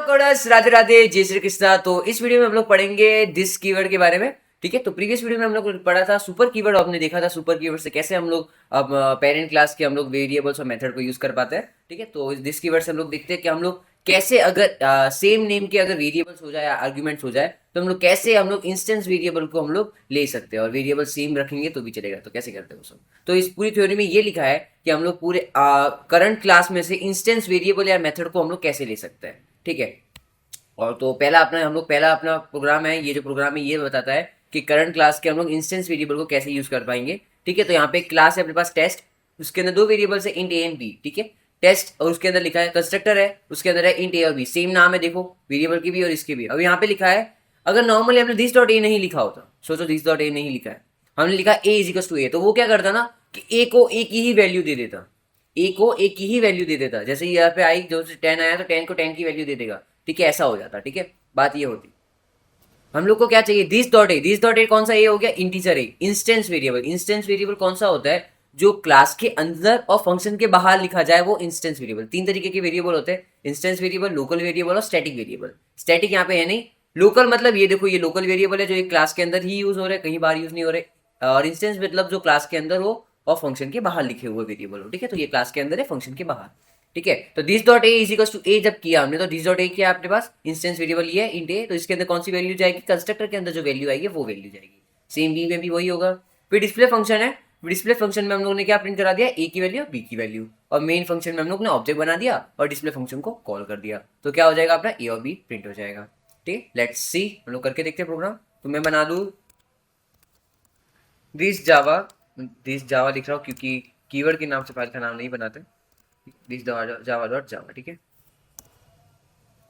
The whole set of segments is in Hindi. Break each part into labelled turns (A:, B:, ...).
A: कोडस, राधे राधे, जय श्री कृष्णा। तो इस वीडियो में हम लोग पढ़ेंगे दिस कीवर्ड के बारे में। ठीक है, तो प्रीवियस वीडियो में हम लोग पढ़ा था सुपर कीवर्ड। आपने देखा था सुपर कीवर्ड से कैसे हम लोग अब पेरेंट क्लास के हम लोग वेरिएबल्स और मेथड को यूज कर पाते हैं। ठीक है, तो इस दिस कीवर्ड से हम लोग देखते हैं कि हम लोग कैसे अगर सेम नेम के अगर वेरिएबल्स हो जाए या आर्ग्यूमेंट्स हो जाए तो हम लोग कैसे हम लोग इंस्टेंस वेरिएबल को हम लोग ले सकते हैं और वेरिएबल सेम रखेंगे तो भी चलेगा। तो कैसे करते हैं वो सब। तो इस पूरी थ्योरी में ये लिखा है कि हम लोग पूरे करंट क्लास में से इंस्टेंस वेरिएबल या मेथड को हम लोग कैसे ले सकते हैं। ठीक है, और तो पहला अपना प्रोग्राम है। ये जो प्रोग्राम है ये बताता है कि करंट क्लास के हम लोग इंस्टेंस वेरिएबल को कैसे यूज कर पाएंगे। ठीक है, तो यहाँ पे एक क्लास है अपने पास टेस्ट, उसके अंदर दो वेरिएबल्स है इंट ए एंड बी। ठीक है, टेस्ट और उसके अंदर लिखा है कंस्ट्रक्टर है, उसके अंदर है इंट ए और बी, सेम नाम है देखो वेरिएबल की भी और इसके भी। अब यहाँ पे लिखा है अगर नॉर्मली हमने दिस डॉट ए नहीं लिखा होता, सोचो दिस डॉट ए नहीं लिखा है, हमने लिखा ए इज इक्वल टू ए, तो वो क्या करता ना कि ए को ए की ही वैल्यू दे देता, ए को ए की ही वैल्यू दे देता। जैसे यहाँ पे आई जो 10 आया तो 10 को 10 की वैल्यू दे देगा। ठीक है, ऐसा हो जाता। ठीक है, बात ये होती। हम लोग को क्या चाहिए, दिस डॉट ए कौन सा ए हो गया, integer a, instance variable. Instance variable कौन सा होता है, जो क्लास के अंदर और फंक्शन के बाहर लिखा जाए वो इंस्टेंस वेरिएबल। तीन तरीके के वेरिएबल होते हैं, इंस्टेंस वेरिएबल, लोकल वेरिएबल और स्टैटिक वेरिएबल। स्टैटिक यहाँ पे है नहीं, लोकल मतलब ये देखो ये लोकल वेरिएबल है जो एक क्लास के अंदर ही यूज हो रहा है, कहीं बाहर यूज नहीं हो रहे। और इंस्टेंस मतलब जो क्लास के अंदर हो और फंक्शन के बाहर लिखे हुए वेरिएबल हो। ठीक है, तो ये क्लास के अंदर है, फंक्शन के बाहर। ठीक है, तो this dot A is equal to A जब किया हमने, तो दिस डॉट ए किया अपने पास इंस्टेंस वेरिएबल ये है इंट ए, तो इसके अंदर कौन सी वैल्यू जाएगी, कंस्ट्रक्टर के अंदर जो वैल्यू आएगी वो वैल्यू जाएगी। सेम बी में भी वही होगा। फिर डिस्प्ले फंक्शन है, डिस्प्ले फंक्शन में हम लोगों ने क्या प्रिंट करा दिया, ए की वैल्यू और बी की वैल्यू, और मेन फंक्शन में हम लोग ने ऑब्जेक्ट बना दिया और डिस्प्ले फंक्शन को कॉल कर दिया। तो क्या हो जाएगा अपना ए और बी प्रिंट हो जाएगा। ठीक है, लेट्स सी, हम लोग करके देखते हैं प्रोग्राम। तो मैं बना दूं दिस जावा लिख रहा हूँ क्योंकि कीवर्ड के नाम से फाइल का नाम नहीं बनाते। दिस जावा डॉट जावा। ठीक है,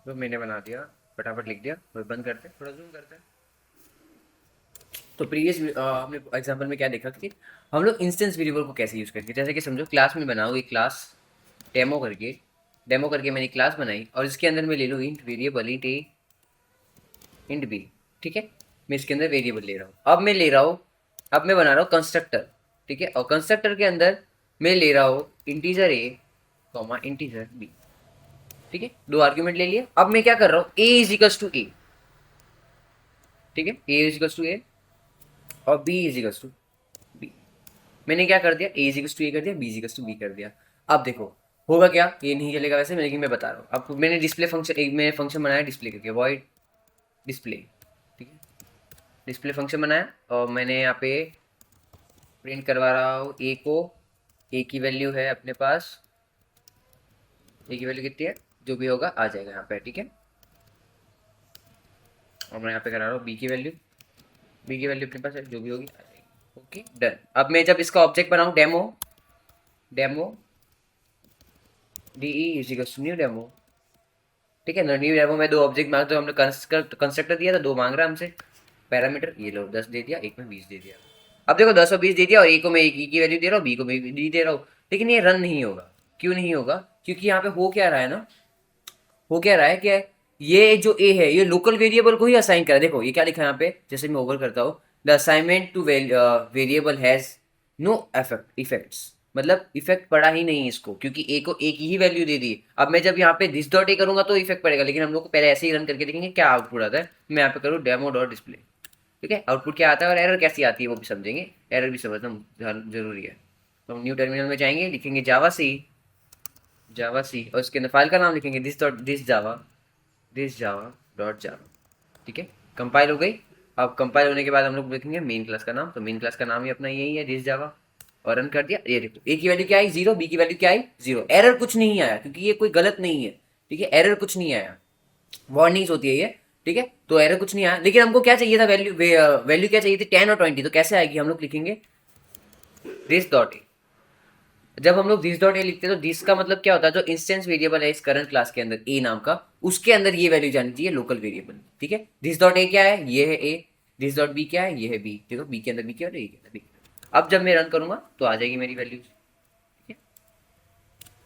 A: तो मैंने बना दिया, फटाफट लिख दिया। और बंद करते हैं, थोड़ा जूम करते हैं। तो प्रीवियस हमने एग्जांपल में क्या देखा कि हम लोग इंस्टेंस वेरिएबल को कैसे यूज करेंगे। जैसे कि समझो क्लास में बनाओ एक क्लास, डेमो करके मैंने क्लास बनाई और इसके अंदर मैं ले लूँ इंट वेरिएबल इंट ए इंट बी। ठीक है, मैं इसके अंदर वेरिएबल ले रहा हूँ। अब मैं बना रहा हूँ कंस्ट्रक्टर। ठीक है, और कंस्ट्रक्टर के अंदर मैं ले रहा हूँ integer a comma integer B. ठीक है, दो आर्ग्यूमेंट ले लिए। अब मैं क्या कर रहा हूँ, A is equals to A. ठीक है, A is equals to A और B is equals to B. मैंने क्या कर दिया, A is equals to A कर दिया, B is equals to B कर दिया। अब देखो होगा क्या, ये नहीं चलेगा वैसे, लेकिन मैं बता रहा हूँ। अब मैंने डिस्प्ले फंक्शन, एक मैंने फंक्शन बनाया डिस्प्ले करके, वॉइड डिस्प्ले। ठीक है, डिस्प्ले फंक्शन बनाया और मैंने यहाँ पे प्रिंट करवा रहा हूँ ए को, ए की वैल्यू है अपने पास, ए की वैल्यू कितनी है, जो भी होगा आ जाएगा यहाँ पे। ठीक है, और मैं यहाँ पे करा रहा हूँ बी की वैल्यू, बी की वैल्यू अपने पास है, जो भी होगी आ जाएगी। Okay done. अब मैं जब इसका ऑब्जेक्ट बनाऊँ demo D is equals to new demo. ठीक है, न्यू डेमो में दो ऑब्जेक्ट मांगते, तो हमने कंस्ट्रक्टर दिया था, दो मांग रहा है हमसे पैरामीटर। ये लो 10 दे दिया, एक में 20 दे दिया। अब देखो 10 और 20 दे दिया और ए को मैं ए की वैल्यू दे रहा हूँ, बी को मैं बी दे रहा हूँ, लेकिन ये रन नहीं होगा। क्यों नहीं होगा, क्योंकि यहाँ पे हो क्या रहा है ना, हो क्या रहा है कि ये जो ए है ये लोकल वेरिएबल को ही असाइन करा है। देखो ये क्या लिखा है यहाँ पे, जैसे मैं ओवर करता हूँ, the assignment to variable has no effects, मतलब इफेक्ट पड़ा ही नहीं इसको, क्योंकि ए को ए की ही वैल्यू दे दी। अब मैं जब यहाँ पे दिस डॉट ए करूंगा तो इफेक्ट पड़ेगा, लेकिन हम लोग को पहले ऐसे ही रन करके देखेंगे क्या आउटपुट आता है। मैं यहाँ पे करूँ डेमो डॉट डिस्प्ले। ठीक है, आउटपुट क्या आता है और एरर कैसी आती है वो भी समझेंगे, एरर भी समझना जरूरी है। तो हम न्यू टर्मिनल में जाएंगे, लिखेंगे जावा सी और उसके अंदर फाइल का नाम लिखेंगे दिस जावा डॉट जावा। ठीक है, कंपाइल हो गई। अब कंपाइल होने के बाद हम लोग लिखेंगे मेन क्लास का नाम, तो मेन क्लास का नाम ही अपना यही है दिस जावा, और रन कर दिया। ये देखो ए की वैल्यू क्या आई 0, बी की वैल्यू क्या आई 0, एरर कुछ नहीं आया क्योंकि ये कोई गलत नहीं है। ठीक है, एरर कुछ नहीं आया, वार्निंग्स होती है ये। ठीक है, तो एरर कुछ नहीं आया, लेकिन हमको क्या चाहिए था, वैल्यू क्या चाहिए थी 10 और 20। तो कैसे आएगी, हम लोग लिखेंगे दिस डॉट ए। जब हम लोग दिस डॉट ए लिखते हैं तो दिस का मतलब क्या होता है, जो इंस्टेंस वेरिएबल है इस करंट क्लास के अंदर ए नाम का, उसके अंदर ये वैल्यू जानी चाहिए लोकल वेरिएबल। ठीक है, दिस डॉट ए क्या है, ये है ए, दिस डॉट बी क्या है, ये है बी। देखो बी के अंदर बी क्या है, ए के अंदर बी। अब जब मैं रन करूंगा तो आ जाएगी मेरी वैल्यू। ठीक है,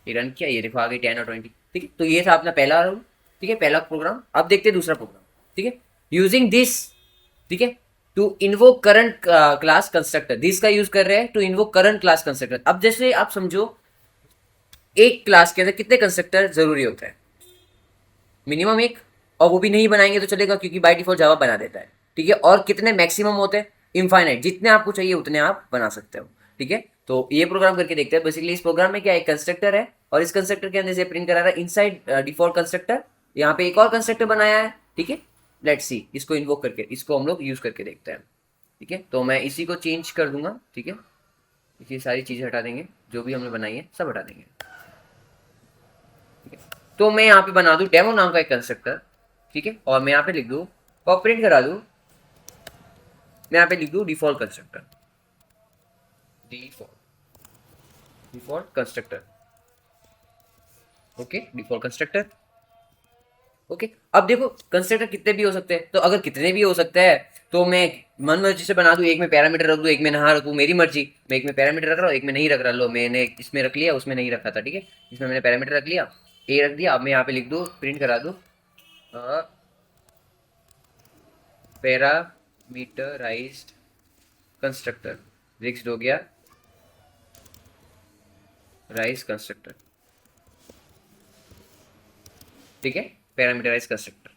A: ये रन किया, ये देखो आ गई 10 और 20। ठीक है, तो ये था अपना पहला रूल। ठीक है, पहला प्रोग्राम। अब देखते हैं दूसरा प्रोग्राम। ठीक है, यूजिंग दिस, ठीक है, to invoke current class constructor, this का यूज कर रहे हैं to invoke current class constructor. अब जैसे आप समझो एक क्लास के अंदर कितने कंस्ट्रक्टर जरूरी होते हैं, मिनिमम एक, और वो भी नहीं बनाएंगे तो चलेगा क्योंकि बाय डिफॉल्ट जावा बना देता है, ठीक है। और कितने मैक्सिमम होते हैं, इनफाइनाइट, जितने आपको चाहिए उतने आप बना सकते हो, ठीक है। तो ये प्रोग्राम करके देखते हैं। बेसिकली इस प्रोग्राम में क्या, एक कंस्ट्रक्टर है और इस कंस्ट्रक्टर के अंदर से प्रिंट करा रहा है इनसाइड डिफॉल्ट कंस्ट्रक्टर। यहाँ पे एक और कंस्ट्रक्टर बनाया है, ठीक है। लेट्स सी, इसको इन्वोक करके इसको हम लोग यूज करके देखते हैं, ठीक है। तो मैं इसी को चेंज कर दूंगा, ठीक है। ये सारी चीजें हटा देंगे, जो भी हमने बनाई है सब हटा देंगे, ठीक है। तो मैं यहाँ पे बना दूं डेमो नाम का एक कंस्ट्रक्टर, ठीक है। और मैं यहाँ पे लिख दूं और प्रिंट करा दूं, मैं यहाँ पे लिख दूं default constructor, default default constructor, okay, default constructor, okay. अब देखो कंस्ट्रक्टर कितने भी हो सकते हैं, तो अगर कितने भी हो सकते हैं तो मैं मन मर्जी से बना दूं, एक में पैरामीटर रख दूं, एक में नहा रखूं, मेरी मर्जी। मैं एक में पैरामीटर रख रहा हूँ, एक में नहीं रख रहा, लो मैंने इसमें रख लिया, उसमें नहीं रखा था, ठीक है। इसमें मैंने पैरामीटर रख लिया, ए रख दिया। अब मैं यहाँ पे लिख दूं, प्रिंट करा दूं पैरामीटराइज्ड कंस्ट्रक्टर, रिक्स हो गया राइज कंस्ट्रक्टर, ठीक है, पैरामीटराइज कंस्ट्रक्टर,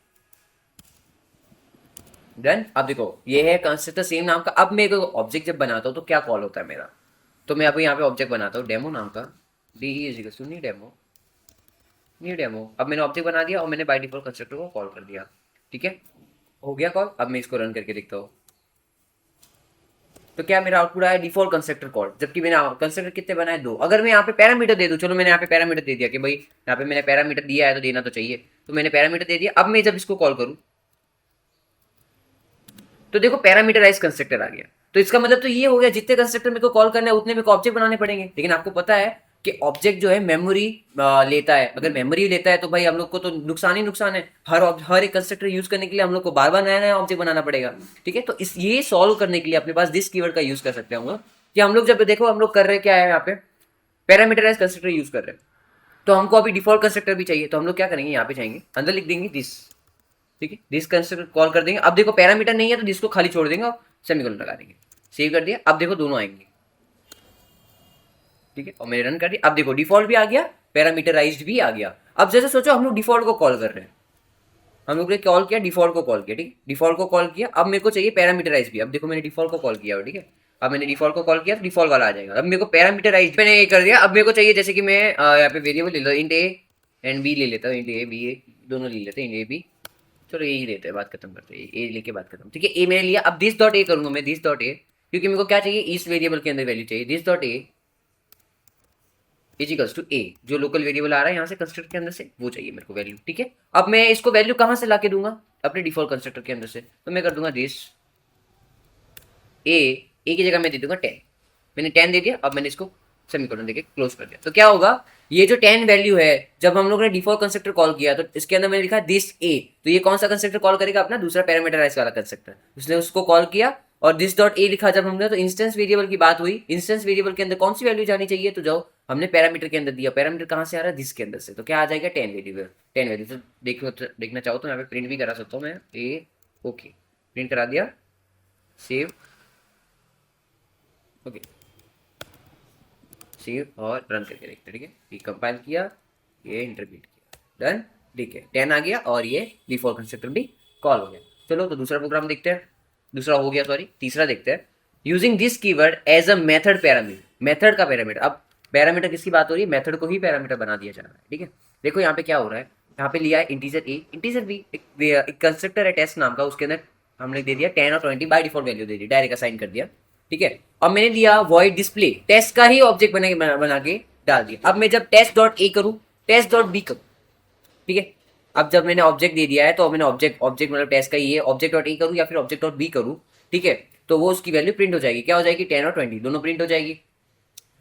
A: डन। अब देखो ये है कंस्ट्रक्टर सेम नाम का। अब मैं ऑब्जेक्ट जब बनाता हूँ तो क्या कॉल होता है मेरा, तो मैं अभी यहाँ पे ऑब्जेक्ट बनाता हूँ डेमो नाम का, D is new demo, new demo. अब मैंने ऑब्जेक्ट बना दिया और मैंने बाय डिफॉल्ट कंस्ट्रक्टर को कॉल कर दिया, ठीक है। हो गया कॉल। अब मैं इसको रन करके देखता हूँ, तो क्या मेरा आउटपुट आया, डिफॉल्ट कंस्ट्रक्टर कॉल। जबकि मैंने कंस्ट्रक्टर कितने बनाए, दो। अगर मैं यहाँ पे पैरामीटर दे दूँ, चलो मैंने यहाँ पे पैरामीटर दे दिया कि भाई यहाँ पे मैंने पैरामीटर दिया है तो देना तो चाहिए, तो मैंने पैरामीटर दे दिया। अब मैं जब इसको कॉल करूँ तो देखो पैरामीटराइज कंस्ट्रक्टर आ गया। तो इसका मतलब तो ये हो गया, जितने कंस्ट्रक्टर मेरे को कॉल करना है उतने मेरे को ऑब्जेक्ट बनाने पड़ेंगे। लेकिन आपको पता है कि ऑब्जेक्ट जो है मेमोरी लेता है। अगर मेमोरी लेता है तो भाई हम लोग को तो नुकसान ही नुकसान है। हर एक कंस्ट्रक्टर यूज करने के लिए हम लोग को बार बार नया नया ऑब्जेक्ट बनाना पड़ेगा, ठीक है। तो इस ये सॉल्व करने के लिए अपने पास दिस कीवर्ड का यूज कर सकते हैं हम लोग, कि हम लोग जब देखो हम लोग कर रहे क्या है, यहाँ पे पैरामीटराइज कंस्ट्रक्टर यूज कर रहे हैं, तो हमको अभी डिफॉल्ट कंस्ट्रक्टर भी चाहिए। तो हम लोग क्या करेंगे, यहाँ पे जाएंगे, अंदर लिख देंगे दिस, ठीक है। दिस कंस्ट्रक्टर कॉल कर देंगे। अब देखो पैरामीटर नहीं है तो दिस को खाली छोड़ देंगे और सेमीकोलन लगा देंगे, सेव कर दिया। अब देखो दोनों आएंगे, ठीक है। और मैंने रन कर दिया। अब देखो डिफॉल्ट भी आ गया, पैरामीटराइज्ड भी आ गया। अब जैसे सोचो हम लोग डिफॉल्ट को कॉल कर रहे हैं, हम लोग ने कॉल किया डिफॉल्ट को कॉल किया, ठीक है, डिफॉल्ट को कॉल किया। अब मेरे को चाहिए पैरामीटराइज भी। अब देखो मैंने डिफॉल्ट को कॉल किया, ठीक है। अब मैंने डिफॉल्ट को कॉल किया तो डिफॉल्ट वाला आ जाएगा। अब मेरे को पैरामीटराइज मैंने ये कर दिया। अब मेरे को चाहिए जैसे कि मैं यहाँ पे वेरिएबल ले लो, इंट ए एंड बी ले लेता हूँ, इंट ए बी ए दोनों ले लेते हैं, इंट ए बी। चलो यही लेते हैं, बात खत्म करते हैं, ए लेके बात खत्म, ठीक है। ए मैंने लिया। अब दिस डॉट ए करूंगा मैं, दिस डॉट ए, क्योंकि मेरे को क्या चाहिए, इस वेरिएबल के अंदर वैल्यू चाहिए। This dot A is equals to A, जो लोकल वेरिएबल आ रहा है यहाँ से कंस्ट्रक्टर के अंदर से, वो चाहिए मेरे को वैल्यू, ठीक है। अब मैं इसको वैल्यू कहाँ से लाके दूंगा, अपने डिफॉल्ट कंस्ट्रक्टर के अंदर से। तो मैं कर दूंगा दिस ए, ए की जगह मैं दे दूंगा 10। मैंने 10 दे दिया। अब मैंने इसको सेमीकोलन देके क्लोज कर दिया। तो क्या होगा, ये जो 10 वैल्यू है, जब हम लोग ने डिफॉल्ट कंस्ट्रक्टर कॉल किया तो इसके अंदर मैंने लिखा दिस ए, तो ये कौन सा कंस्ट्रक्टर कॉल करेगा, अपना दूसरा पैरामीटराइज वाला कंस्ट्रक्टर, उसने उसको कॉल किया। और दिस डॉट ए लिखा जब हमने, तो इंस्टेंस वेरिएबल की बात हुई। इंस्टेंस वेरिएबल के अंदर कौन सी वैल्यू जानी चाहिए, तो जाओ हमने पैरामीटर के अंदर दिया। पैरामीटर कहाँ से आ रहा है, दिस के अंदर से, तो क्या आ जाएगा 10 वेरिएबल, 10 वैल्यू। तो देखो, देखना चाहो तो यहाँ पे प्रिंट भी करा सकता हूँ मैं, ए ओके, प्रिंट करा दिया, सेव, ओके, सेव और रन करके देखते हैं, ठीक है। ये कंपाइल किया, ये इंटरप्रीट किया, डन, ठीक है। 10 आ गया और ये डिफॉल्ट कंस्ट्रक्टर भी कॉल हो गया। चलो तो दूसरा प्रोग्राम देखते हैं, दूसरा हो गया, सॉरी तीसरा देखते हैं। Using this keyword as a method parameter, method का पैरामीटर। अब पैरामीटर किसकी बात हो रही है, मेथड को ही पैरामीटर बना दिया जा रहा है, ठीक है। देखो यहाँ पे क्या हो रहा है, यहाँ पे लिया है इंटीजर ए, इंटीजर बी, एक कंस्ट्रक्टर है टेस्ट नाम का, उसके अंदर हमने दे दिया 10 और 20 by default value they the, direct assign कर दिया, ठीक है। अब मैंने दिया वॉइड डिस्प्ले, टेस्ट का ही ऑब्जेक्ट बना के डाल दिया। अब मैं जब टेस्ट डॉट ए करूँ, टेस्ट डॉट बी करूँ, ठीक है। अब जब मैंने ऑब्जेक्ट दे दिया है तो मैंने ऑब्जेक्ट ऑब्जेक्ट मतलब टेस्ट का ही है, ऑब्जेक्ट डॉट ए करूँ या फिर ऑब्जेक्ट डॉट बी करूँ, ठीक है। तो वो उसकी वैल्यू प्रिंट हो जाएगी, क्या हो जाएगी, 10 और 20 दोनों प्रिंट हो जाएगी,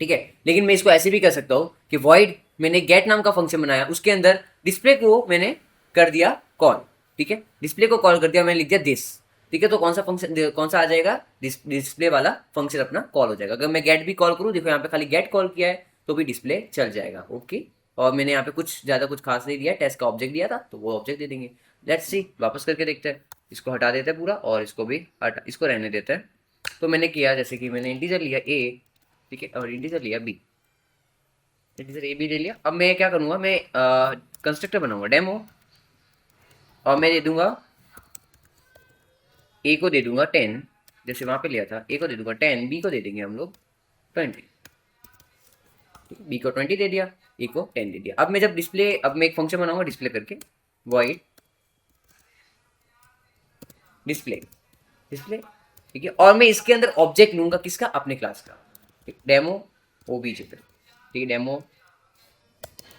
A: ठीक है। लेकिन मैं इसको ऐसे भी कर सकता हूँ कि वॉइड, मैंने गेट नाम का फंक्शन बनाया, उसके अंदर डिस्प्ले को मैंने कर दिया कॉल, ठीक है। डिस्प्ले को कॉल कर दिया, मैंने लिख दिया दिस, ठीक है। तो कौन सा फंक्शन, कौन सा आ जाएगा, डिस्प्ले वाला फंक्शन अपना कॉल हो जाएगा। अगर मैं गेट भी कॉल करूँ, देखो यहाँ पे खाली गेट कॉल किया है तो भी डिस्प्ले चल जाएगा, ओके। और मैंने यहाँ पे कुछ ज़्यादा कुछ खास नहीं दिया, टेस्ट का ऑब्जेक्ट दिया था तो वो ऑब्जेक्ट दे देंगे। लेट्स सी, वापस करके देखते हैं। इसको हटा देते हैं पूरा और इसको भी हटा, इसको रहने देते हैं। तो मैंने किया जैसे कि मैंने इंटीजर लिया ए, ठीक है, और इंटीजर लिया बी, इंटीजर ए बी ले लिया। अब मैं क्या करूँगा, मैं कंस्ट्रक्टर बनाऊंगा डेमो, और मैं दे दूंगा ए को दे दूंगा 10, जैसे वहां पे लिया था, ए को दे दूंगा 10, बी को दे देंगे हम लोग 20, बी को 20 दे दिया, ए को 10 दे दिया। अब मैं जब डिस्प्ले, अब मैं एक फंक्शन बनाऊंगा डिस्प्ले करके, वॉइड डिस्प्ले, डिस्प्ले, ठीक है। और मैं इसके अंदर ऑब्जेक्ट लूंगा किसका, अपने क्लास का, डेमो ओबीजे पे, ठीक है, डेमो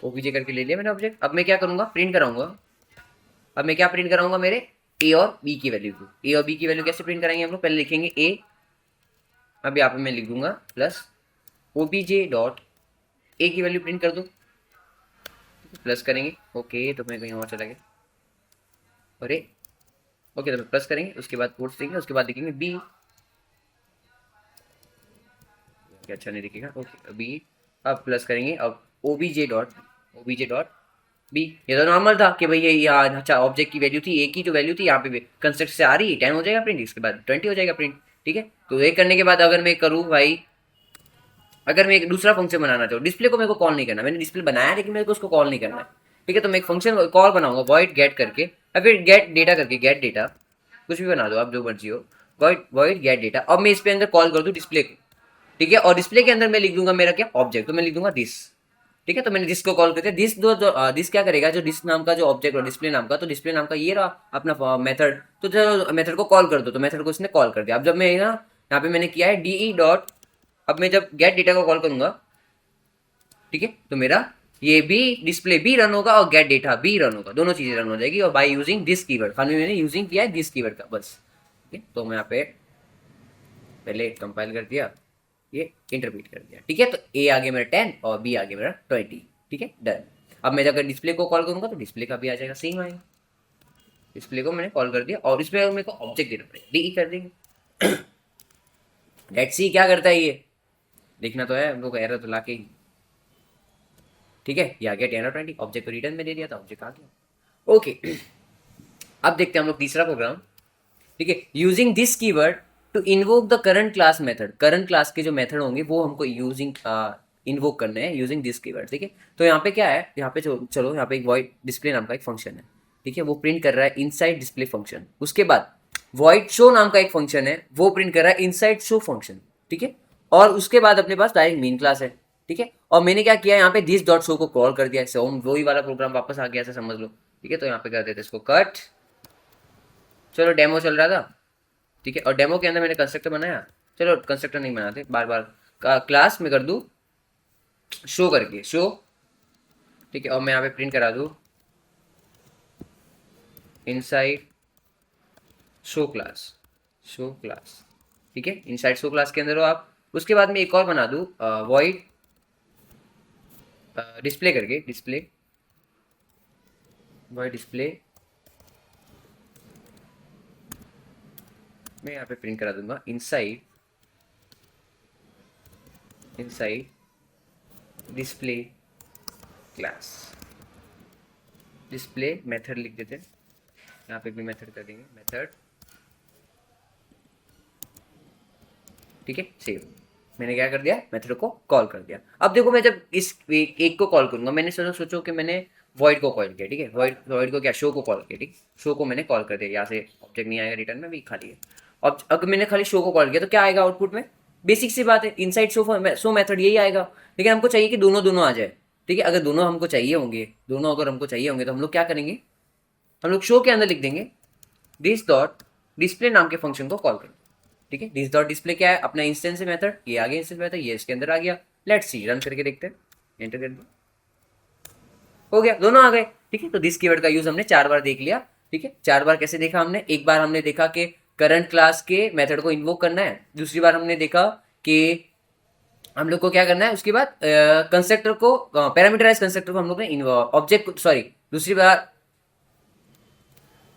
A: ओबीजे करके ले लिया मैंने ऑब्जेक्ट। अब मैं क्या करूंगा, प्रिंट कराऊंगा। अब मैं क्या प्रिंट कराऊंगा, मेरे ए और बी की वैल्यू को। ए और बी की वैल्यू कैसे प्रिंट कराएंगे हम लोग, पहले लिखेंगे ए, अब यहाँ पे मैं लिख दूंगा प्लस ओबीजे डॉट ए की वैल्यू प्रिंट कर दूं, प्लस करेंगे, ओके तो मैं कहीं और चला गया, अरे ओके तो मैं प्लस करेंगे, उसके बाद कोट्स देंगे, उसके बाद लिखेंगे बी, अच्छा नहीं दिखेगा, ओके बी, अब प्लस करेंगे, अब ओबीजे डॉट बी। ये तो नॉर्मल था कि भाई ये यहाँ, अच्छा ऑब्जेक्ट की वैल्यू थी, ए की जो वैल्यू थी यहाँ पे कंस्ट्रक्ट से आ रही है, 10 हो जाएगा प्रिंट, इसके बाद 20 हो जाएगा प्रिंट, ठीक है। तो ये करने के बाद अगर मैं करूँ भाई, अगर मैं एक दूसरा फंक्शन बनाना चाहूँ, डिस्प्ले को मेरे को कॉल नहीं करना, मैंने डिस्प्ले बनाया लेकिन मेरे को उसको कॉल नहीं करना है, ठीक है। तो मैं एक फंक्शन कॉल बनाऊंगा वॉइड गेट करके, या फिर गेट डेटा करके, गेट डेटा कुछ भी बना दो आप, जो मर्जी हो, वॉइड गेट डेटा। अब मैं इस पे अंदर कॉल कर दूँ डिस्प्ले को, ठीक है, और डिस्प्ले के अंदर मैं लिख दूंगा मेरा क्या ऑब्जेक्ट, तो मैं लिख दूंगा दिस, ठीक है। तो मैंने दिस को कॉल कर दिया, दिस दिस क्या करेगा, जो दिस नाम का जो ऑब्जेक्ट और डिस्प्ले नाम का, तो डिस्प्ले नाम का ये रहा अपना मेथड, तो जो मेथड को कॉल कर दो, तो मेथड को इसने कॉल कर दिया। अब जब मैं ना यहाँ पे मैंने किया है डी डॉट, अब मैं जब गेट डेटा को कॉल करूंगा, ठीक है, तो मेरा ये भी डिस्प्ले भी रन होगा और गेट डेटा भी रन होगा, दोनों चीजें रन हो जाएगी, और बाय यूजिंग दिस कीवर्ड, खाली मैंने यूजिंग किया है दिस कीवर्ड का बस, ठीक है। तो मैं यहाँ पे पहले कंपाइल कर दिया, ये इंटरप्रीट कर दिया, ठीक है। तो ए आ गया मेरा 10 और बी आ गया मेरा 20, ठीक है, डन। अब मैं अगर डिस्प्ले को कॉल करूंगा तो डिस्प्ले का भी आ जाएगा, सेम आएगा, डिस्प्ले को मैंने कॉल कर दिया, और इसमें मेरे को ऑब्जेक्ट देना पड़ेगा, डी कर देंगे। लेट्स सी क्या करता है ये, देखना तो है हम लोग, एरर तो ला के ही, ठीक है। ये आ गया 10 और 20, ऑब्जेक्ट को रिटर्न में दे दिया था, ऑब्जेक्ट आ गया, ओके। अब देखते हैं हम लोग तीसरा प्रोग्राम, ठीक है। Using this keyword to invoke the current class method, current class के जो मेथड होंगे वो हमको यूजिंग इन्वोक करने हैं यूजिंग दिस कीवर्ड, ठीक है। तो यहाँ पे क्या है, यहाँ पे चलो यहाँ पे एक वॉइड डिस्प्ले नाम का एक फंक्शन है, ठीक है, वो प्रिंट कर रहा है इनसाइड डिस्प्ले फंक्शन। उसके बाद वॉइड शो नाम का एक फंक्शन है, वो प्रिंट कर रहा है इनसाइड शो फंक्शन, ठीक है। और उसके बाद अपने पास डायरेक्ट मेन क्लास है, ठीक है। और मैंने क्या किया, यहाँ पे दिस डॉट शो को कॉल कर दिया, ऐसे वही वाला प्रोग्राम वापस आ गया, ऐसा समझ लो, ठीक है। तो यहाँ पे कर देते इसको कट, चलो डेमो चल रहा था, ठीक है, और डेमो के अंदर मैंने कंस्ट्रक्टर बनाया, चलो कंस्ट्रक्टर नहीं बनाते बार बार, क्लास में कर दूँ शो करके शो, ठीक है, और मैं यहाँ पे प्रिंट करा दूँ inside show class, show class, ठीक है, इनसाइड शो क्लास के अंदर हो आप। उसके बाद मैं एक और बना दूँ वॉइड डिस्प्ले करके, डिस्प्ले वॉइड डिस्प्ले, मैं यहाँ पे प्रिंट करा दूंगा inside display class, display method लिख देते हैं, यहाँ पे भी मेथड कर देंगे मेथड, ठीक है, सेव। मैंने क्या कर दिया, मेथड को कॉल कर दिया। अब देखो मैं जब इस एक को कॉल करूंगा, मैंने सोचो कि मैंने वॉइड को कॉल किया, ठीक है, वॉइड को क्या, शो को कॉल किया, ठीक, शो को मैंने कॉल कर दिया, यहाँ से ऑब्जेक्ट नहीं आएगा रिटर्न में भी, खाली है। अब अगर मैंने खाली शो को कॉल किया तो क्या आएगा आउटपुट में, बेसिक सी बात है, इनसाइड शो मेथड यही आएगा, लेकिन हमको चाहिए कि दोनों दोनों आ जाए, ठीक है। अगर दोनों हमको चाहिए होंगे, दोनों अगर हमको चाहिए होंगे तो हम लोग क्या करेंगे, हम लोग शो के अंदर लिख देंगे दिस डॉट डिस्प्ले नाम के फंक्शन को कॉल करें, ठीक है। दिस डॉट डिस्प्ले क्या है, अपना इंस्टेंस मेथड, ये आ गया इंस्टेंस मेथड, ये इसके अंदर आ गया। लेट्स सी रन करके देखते हैं, एंटर कर दिया, हो गया, दोनों आ गए, ठीक है। तो दिस कीवर्ड का यूज हमने 4 बार देख लिया, ठीक है। 4 बार कैसे देखा हमने, एक बार हमने देखा कि करंट क्लास के मेथड को इन्वोक करना है, दूसरी बार हमने देखा कि हम लोग को क्या करना है, उसके बाद कंस्ट्रक्टर को, पैरामीटराइज कंस्ट्रक्टर को हम लोग ने ऑब्जेक्ट, सॉरी दूसरी बार,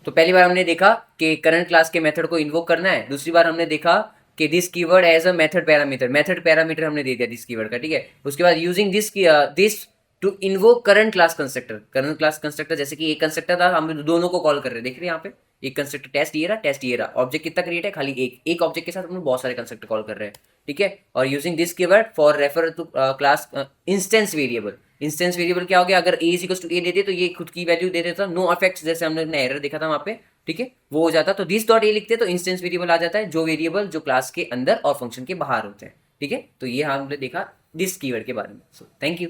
A: तो पहली बार हमने देखा कि करंट क्लास के मेथड को इन्वोक करना है, दूसरी बार हमने देखा कि this keyword as a method parameter हमने दे दिया दिस कीवर्ड का, ठीक है। उसके बाद using this to invoke current class constructor, जैसे कि एक कंस्ट्रक्टर था, हम दोनों को कॉल कर रहे हैं, देख रहे हैं यहाँ पे, एक कंस्ट्रक्टर टेस्ट ये रहा, टेस्ट ये रहा, ऑब्जेक्ट कितना क्रिएट है, खाली एक ऑब्जेक्ट के साथ हम लोग बहुत सारे कंस्ट्रक्टर कॉल कर रहे हैं, ठीक है। और using this keyword for refer to class instance variable. Instance variable क्या हो गया, अगर a इक्वल टू ए दे दे तो ये खुद की वैल्यू दे देता, नो अफेक्ट्स, जैसे हमने एरर देखा था वहां पे, ठीक है, वो हो जाता। तो दिस डॉट ए लिखते तो इंस्टेंस वेरिएबल आ जाता है, जो वेरिएबल जो क्लास के अंदर और फंक्शन के बाहर होते हैं, ठीक है। तो ये हमने देखा दिस कीवर्ड के बारे में। So thank you.